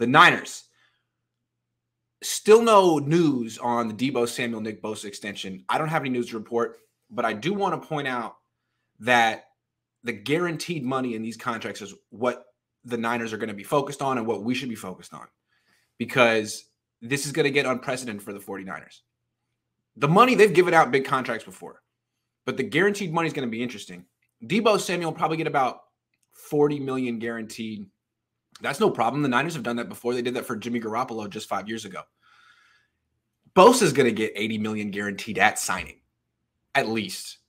The Niners. Still no news on the Deebo Samuel Nick Bosa extension. I don't have any news to report, but I do want to point out that the guaranteed money in these contracts is what the Niners are going to be focused on and what we should be focused on, because this is going to get unprecedented for the 49ers. The money, they've given out big contracts before, but the guaranteed money is going to be interesting. Deebo Samuel will probably get about $40 million guaranteed. That's no problem. The Niners have done that before. They did that for Jimmy Garoppolo just 5 years ago. Bosa is going to get $80 million guaranteed at signing, at least,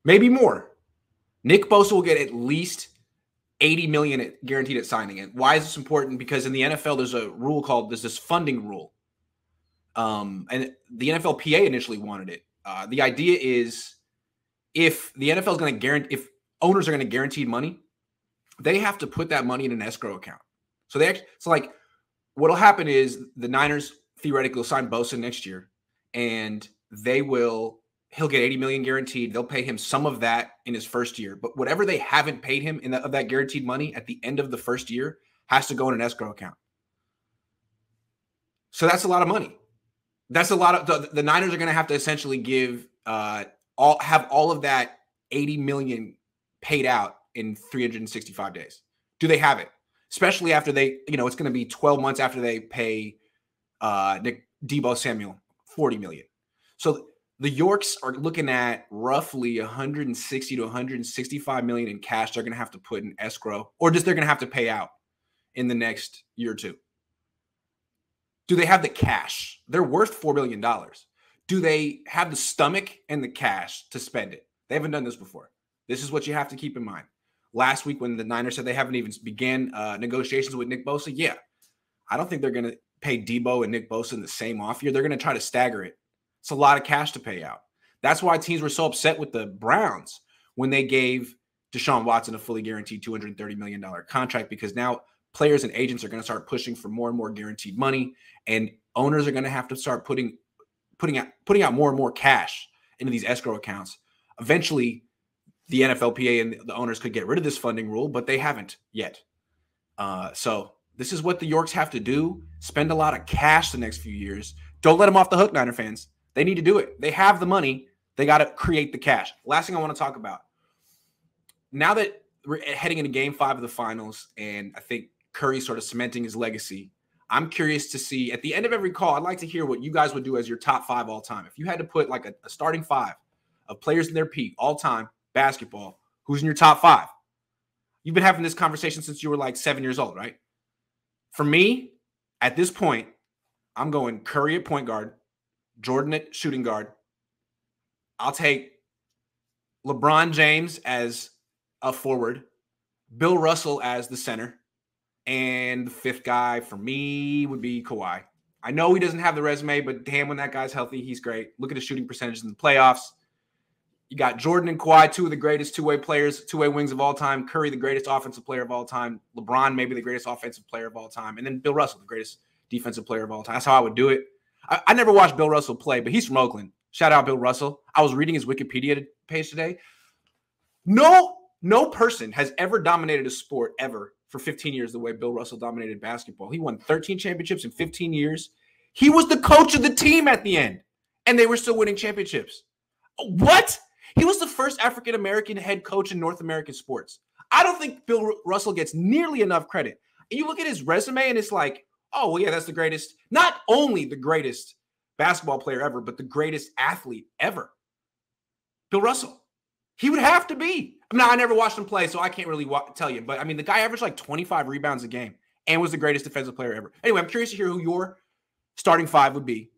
maybe more. Nick Bosa will get at least $80 million guaranteed at signing. And why is this important? Because in the NFL, there's this funding rule. And the NFLPA initially wanted it. The idea is if the NFL is going to guarantee, if owners are going to guarantee money, they have to put that money in an escrow account. So like what'll happen is the Niners theoretically will sign Bosa next year, and he'll get $80 million guaranteed. They'll pay him some of that in his first year, but whatever they haven't paid him of that guaranteed money at the end of the first year has to go in an escrow account. So that's a lot of money. That's a lot of the Niners are going to have to essentially give have all of that $80 million paid out in 365 days. Do they have it? Especially after it's going to be 12 months after they pay Deebo Samuel $40 million. So the Yorks are looking at roughly $160 to $165 million in cash they're going to have to put in escrow, or just they're going to have to pay out in the next year or two. Do they have the cash? They're worth $4 billion. Do they have the stomach and the cash to spend it? They haven't done this before. This is what you have to keep in mind. Last week when the Niners said they haven't even began negotiations with Nick Bosa, yeah, I don't think they're going to pay Deebo and Nick Bosa in the same off year. They're going to try to stagger it. It's a lot of cash to pay out. That's why teams were so upset with the Browns when they gave Deshaun Watson a fully guaranteed $230 million contract, because now players and agents are going to start pushing for more and more guaranteed money, and owners are going to have to start putting out more and more cash into these escrow accounts. Eventually, the NFLPA and the owners could get rid of this funding rule, but they haven't yet. So this is what the Yorks have to do. Spend a lot of cash the next few years. Don't let them off the hook, Niner fans. They need to do it. They have the money. They got to create the cash. Last thing I want to talk about. Now that we're heading into Game 5 of the finals, and I think Curry's sort of cementing his legacy, I'm curious to see, at the end of every call, I'd like to hear what you guys would do as your top 5 all time. If you had to put like a starting 5 of players in their peak all time basketball, who's in your top 5? You've been having this conversation since you were like 7 years old, right? For me, at this point, I'm going Curry at point guard, Jordan at shooting guard. I'll take LeBron James as a forward, Bill Russell as the center, and the 5th guy for me would be Kawhi. I know he doesn't have the resume, but damn, when that guy's healthy, he's great. Look at his shooting percentages in the playoffs. You got Jordan and Kawhi, 2 of the greatest two-way players, two-way wings of all time. Curry, the greatest offensive player of all time. LeBron, maybe the greatest offensive player of all time. And then Bill Russell, the greatest defensive player of all time. That's how I would do it. I never watched Bill Russell play, but he's from Oakland. Shout out Bill Russell. I was reading his Wikipedia page today. No person has ever dominated a sport ever for 15 years the way Bill Russell dominated basketball. He won 13 championships in 15 years. He was the coach of the team at the end, and they were still winning championships. What? He was the first African-American head coach in North American sports. I don't think Bill Russell gets nearly enough credit. And you look at his resume, and it's like, oh, well, yeah, that's the greatest, not only the greatest basketball player ever, but the greatest athlete ever. Bill Russell. He would have to be. I mean, I never watched him play, so I can't really tell you. But, I mean, the guy averaged like 25 rebounds a game and was the greatest defensive player ever. Anyway, I'm curious to hear who your starting 5 would be.